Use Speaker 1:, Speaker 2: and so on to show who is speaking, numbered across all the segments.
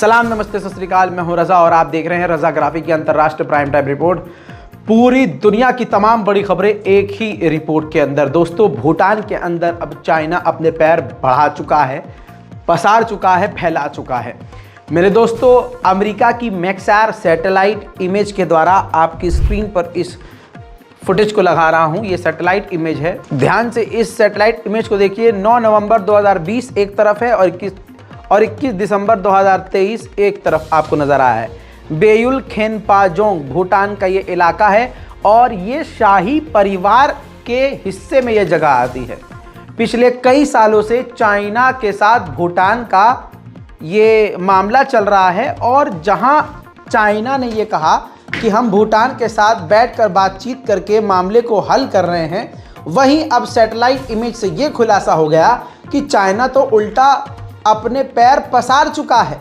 Speaker 1: सलाम, नमस्ते, सत श्री अकाल। मैं हूं रजा और आप देख रहे हैं रजा ग्राफिक की अंतर्राष्ट्रीय प्राइम टाइम रिपोर्ट। पूरी दुनिया की तमाम बड़ी खबरें एक ही रिपोर्ट के अंदर। दोस्तों, भूटान के अंदर अब चाइना अपने पैर बढ़ा चुका है, पसार चुका है, फैला चुका है। मेरे दोस्तों, अमेरिका की मैक्सर सैटेलाइट इमेज के द्वारा आपकी स्क्रीन पर इस फुटेज को लगा रहा हूं। ये सैटेलाइट इमेज है, ध्यान से इस सैटेलाइट इमेज को देखिए। 9 नवंबर 2020 एक तरफ है और 21 दिसंबर 2023 एक तरफ आपको नजर आया है। बेयुल खेनपाजोंग भूटान का ये इलाका है और ये शाही परिवार के हिस्से में ये जगह आती है। पिछले कई सालों से चाइना के साथ भूटान का ये मामला चल रहा है और जहां चाइना ने ये कहा कि हम भूटान के साथ बैठकर बातचीत करके मामले को हल कर रहे हैं, वहीं अब सैटेलाइट इमेज से ये खुलासा हो गया कि चाइना तो उल्टा अपने पैर पसार चुका है,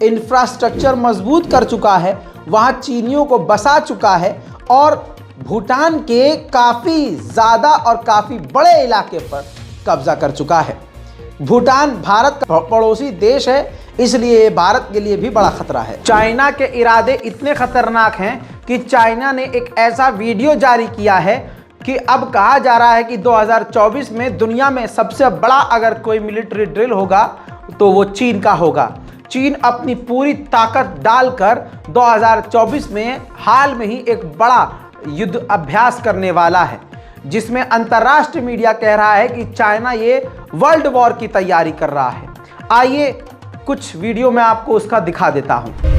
Speaker 1: इंफ्रास्ट्रक्चर मजबूत कर चुका है, वहाँ चीनियों को बसा चुका है और भूटान के काफ़ी ज़्यादा और काफ़ी बड़े इलाके पर कब्जा कर चुका है। भूटान भारत का पड़ोसी देश है, इसलिए भारत के लिए भी बड़ा खतरा है। चाइना के इरादे इतने खतरनाक हैं कि चाइना ने एक ऐसा वीडियो जारी किया है कि अब कहा जा रहा है कि 2024 में दुनिया में सबसे बड़ा अगर कोई मिलिट्री ड्रिल होगा तो वो चीन का होगा। चीन अपनी पूरी ताकत डालकर 2024 में हाल में ही एक बड़ा युद्ध अभ्यास करने वाला है, जिसमें अंतर्राष्ट्रीय मीडिया कह रहा है कि चाइना ये वर्ल्ड वॉर की तैयारी कर रहा है। आइए कुछ वीडियो में आपको उसका दिखा देता हूं।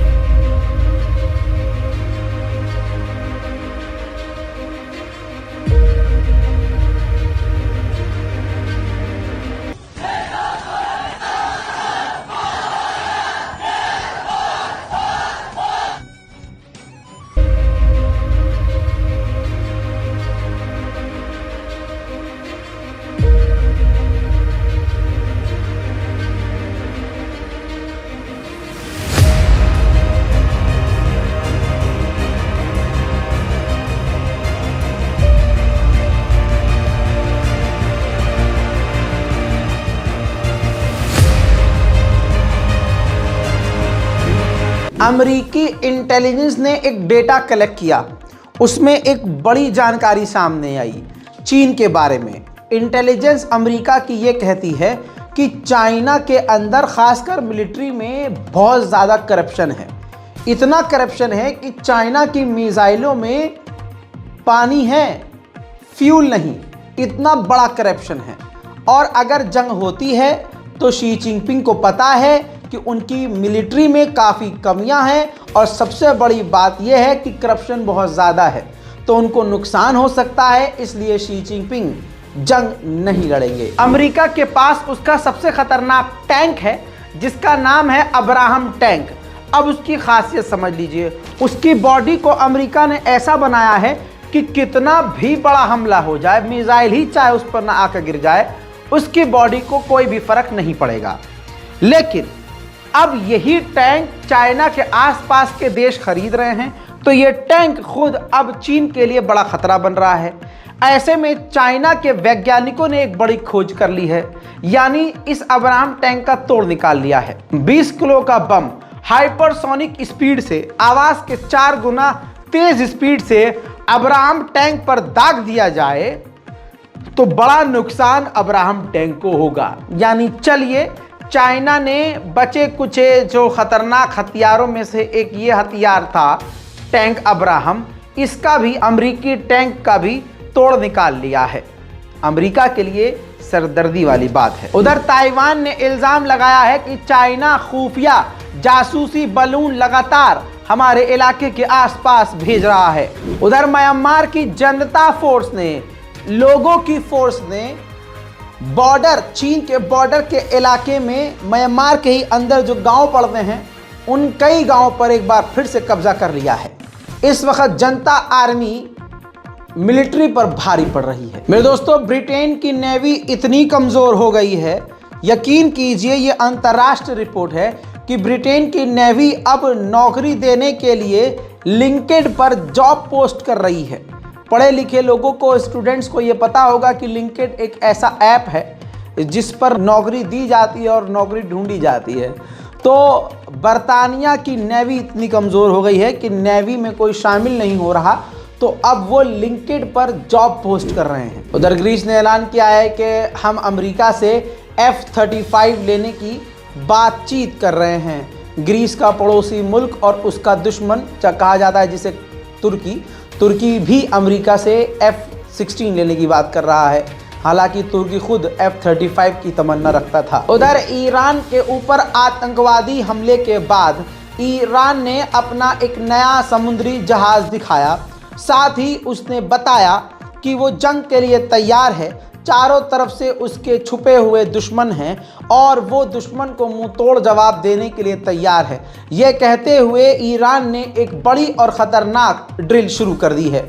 Speaker 1: अमेरिकी इंटेलिजेंस ने एक डेटा कलेक्ट किया, उसमें एक बड़ी जानकारी सामने आई चीन के बारे में। इंटेलिजेंस अमेरिका की ये कहती है कि चाइना के अंदर खासकर मिलिट्री में बहुत ज़्यादा करप्शन है। इतना करप्शन है कि चाइना की मिसाइलों में पानी है, फ्यूल नहीं, इतना बड़ा करप्शन है। और अगर जंग होती है तो शी जिनपिंग को पता है कि उनकी मिलिट्री में काफ़ी कमियां हैं और सबसे बड़ी बात यह है कि करप्शन बहुत ज़्यादा है, तो उनको नुकसान हो सकता है, इसलिए शी जिनपिंग जंग नहीं लड़ेंगे। अमेरिका के पास उसका सबसे खतरनाक टैंक है जिसका नाम है अब्राहम टैंक। अब उसकी खासियत समझ लीजिए। उसकी बॉडी को अमेरिका ने ऐसा बनाया है कि कितना भी बड़ा हमला हो जाए, मिसाइल ही चाहे उस पर ना आकर गिर जाए, उसकी बॉडी को कोई भी फर्क नहीं पड़ेगा। लेकिन अब यही टैंक चाइना के आसपास के देश खरीद रहे हैं, तो ये टैंक खुद अब चीन के लिए बड़ा खतरा बन रहा है। ऐसे में चाइना के वैज्ञानिकों ने एक बड़ी खोज कर ली है, यानी इस अब्राहम टैंक का तोड़ निकाल लिया है। 20 किलो का बम हाइपरसोनिक स्पीड से, आवाज के 4 गुना तेज स्पीड से अब्राहम टैंक पर दाग दिया जाए तो बड़ा नुकसान अब्राहम टैंक को होगा। यानी चलिए, चाइना ने बचे कुचे जो खतरनाक हथियारों में से एक ये हथियार था टैंक अब्राहम, इसका भी, अमेरिकी टैंक का भी तोड़ निकाल लिया है। अमेरिका के लिए सरदर्दी वाली बात है। उधर ताइवान ने इल्जाम लगाया है कि चाइना खुफिया जासूसी बलून लगातार हमारे इलाके के आसपास भेज रहा है। उधर म्यांमार की जनता फोर्स ने, लोगों की फोर्स ने बॉर्डर, चीन के बॉर्डर के इलाके में, म्यांमार के ही अंदर जो गांव पड़ते हैं, उन कई गांवों पर एक बार फिर से कब्जा कर लिया है। इस वक्त जनता आर्मी मिलिट्री पर भारी पड़ रही है। मेरे दोस्तों, ब्रिटेन की नेवी इतनी कमज़ोर हो गई है, यकीन कीजिए, ये अंतर्राष्ट्रीय रिपोर्ट है कि ब्रिटेन की नेवी अब नौकरी देने के लिए लिंक्डइन पर जॉब पोस्ट कर रही है। पढ़े लिखे लोगों को, स्टूडेंट्स को ये पता होगा कि लिंक्डइन एक ऐसा ऐप है जिस पर नौकरी दी जाती है और नौकरी ढूंढी जाती है। तो बरतानिया की नेवी इतनी कमज़ोर हो गई है कि नेवी में कोई शामिल नहीं हो रहा, तो अब वो लिंक्डइन पर जॉब पोस्ट कर रहे हैं। उधर ग्रीस ने ऐलान किया है कि हम अमेरिका से F-35 लेने की बातचीत कर रहे हैं। ग्रीस का पड़ोसी मुल्क और उसका दुश्मन कहा जाता है जिसे तुर्की भी अमेरिका से F-16 लेने की बात कर रहा है। हालांकि तुर्की खुद F-35 की तमन्ना रखता था। उधर ईरान के ऊपर आतंकवादी हमले के बाद ईरान ने अपना एक नया समुद्री जहाज दिखाया। साथ ही उसने बताया कि वो जंग के लिए तैयार है। चारों तरफ से उसके छुपे हुए दुश्मन हैं और वो दुश्मन को मुंह तोड़ जवाब देने के लिए तैयार है। ये कहते हुए ईरान ने एक बड़ी और ख़तरनाक ड्रिल शुरू कर दी है।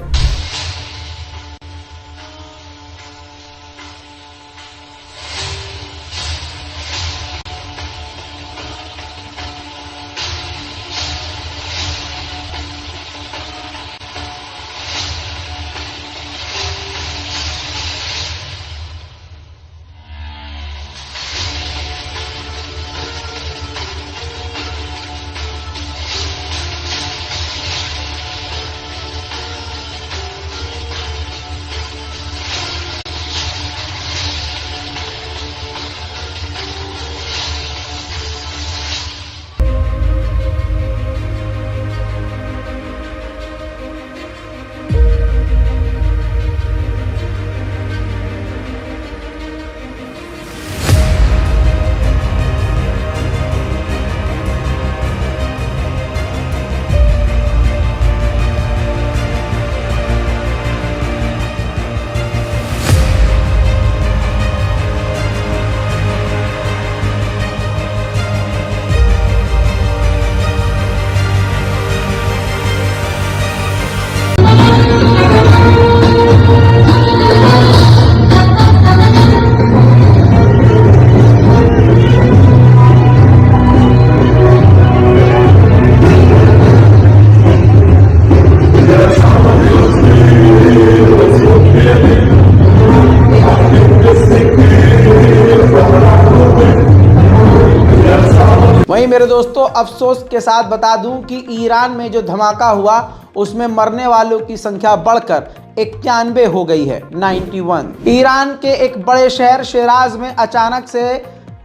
Speaker 1: वहीं मेरे दोस्तों अफसोस के साथ बता दूं कि ईरान में जो धमाका हुआ उसमें मरने वालों की संख्या बढ़कर 91 हो गई है, 91। ईरान के एक बड़े शहर शिराज में अचानक से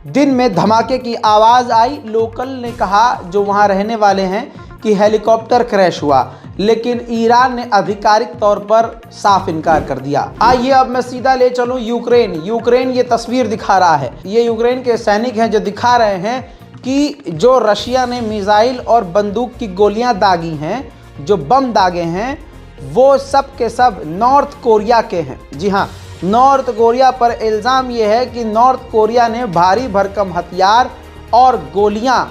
Speaker 1: दिन में धमाके की आवाज़ आई। लोकल ने कहा जो वहां रहने वाले हैं कि हेलीकॉप्टर क्रैश हुआ, लेकिन ईरान ने आधिकारिक तौर पर साफ इनकार कर दिया। आइए अब मैं सीधा ले चलूं यूक्रेन ये तस्वीर दिखा रहा है। ये यूक्रेन के सैनिक हैं जो दिखा रहे हैं कि जो रशिया ने मिसाइल और बंदूक की गोलियां दागी हैं, जो बम दागे हैं, वो सब के सब नॉर्थ कोरिया के हैं। जी हाँ, नॉर्थ कोरिया पर इल्ज़ाम ये है कि नॉर्थ कोरिया ने भारी भरकम हथियार और गोलियां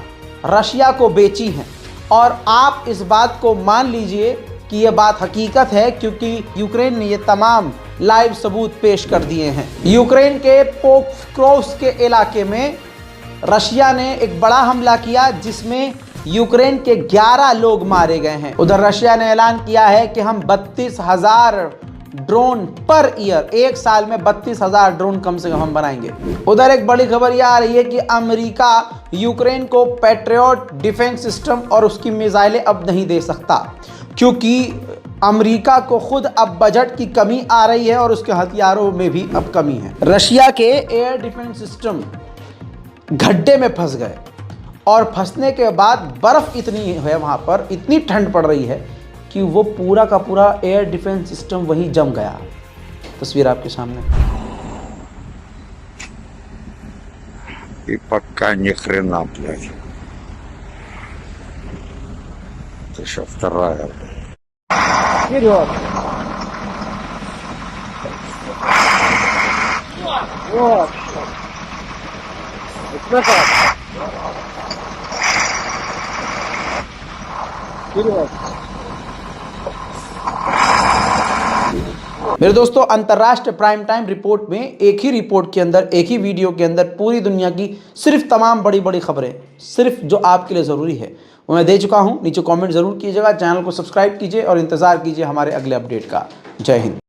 Speaker 1: रशिया को बेची हैं। और आप इस बात को मान लीजिए कि ये बात हकीकत है, क्योंकि यूक्रेन ने ये तमाम लाइव सबूत पेश कर दिए हैं। यूक्रेन के पोक्रोव्स्क के इलाके में रशिया ने एक बड़ा हमला किया जिसमें यूक्रेन के 11 लोग मारे गए हैं। उधर रशिया ने ऐलान किया है कि हम 32,000 ड्रोन पर ईयर, एक साल में 32,000 ड्रोन कम से कम हम बनाएंगे। उधर एक बड़ी खबर यह आ रही है कि अमेरिका यूक्रेन को पैट्रियट डिफेंस सिस्टम और उसकी मिसाइलें अब नहीं दे सकता, क्योंकि अमेरिका को खुद अब बजट की कमी आ रही है और उसके हथियारों में भी अब कमी है। रशिया के एयर डिफेंस सिस्टम गड्ढे में फंस गए और फंसने के बाद बर्फ़ इतनी है वहाँ पर, इतनी ठंड पड़ रही है कि वो पूरा का पूरा एयर डिफेंस सिस्टम वहीं जम गया। तस्वीर आपके सामने।
Speaker 2: И пока ни хрена, блядь. Это еще вторая.
Speaker 1: Вперед! Вот! Вперед! मेरे दोस्तों, अंतर्राष्ट्रीय प्राइम टाइम रिपोर्ट में एक ही रिपोर्ट के अंदर, एक ही वीडियो के अंदर पूरी दुनिया की सिर्फ तमाम बड़ी बड़ी खबरें, सिर्फ जो आपके लिए ज़रूरी है वो मैं दे चुका हूं। नीचे कमेंट ज़रूर कीजिएगा, चैनल को सब्सक्राइब कीजिए और इंतज़ार कीजिए हमारे अगले अपडेट का। जय हिंद।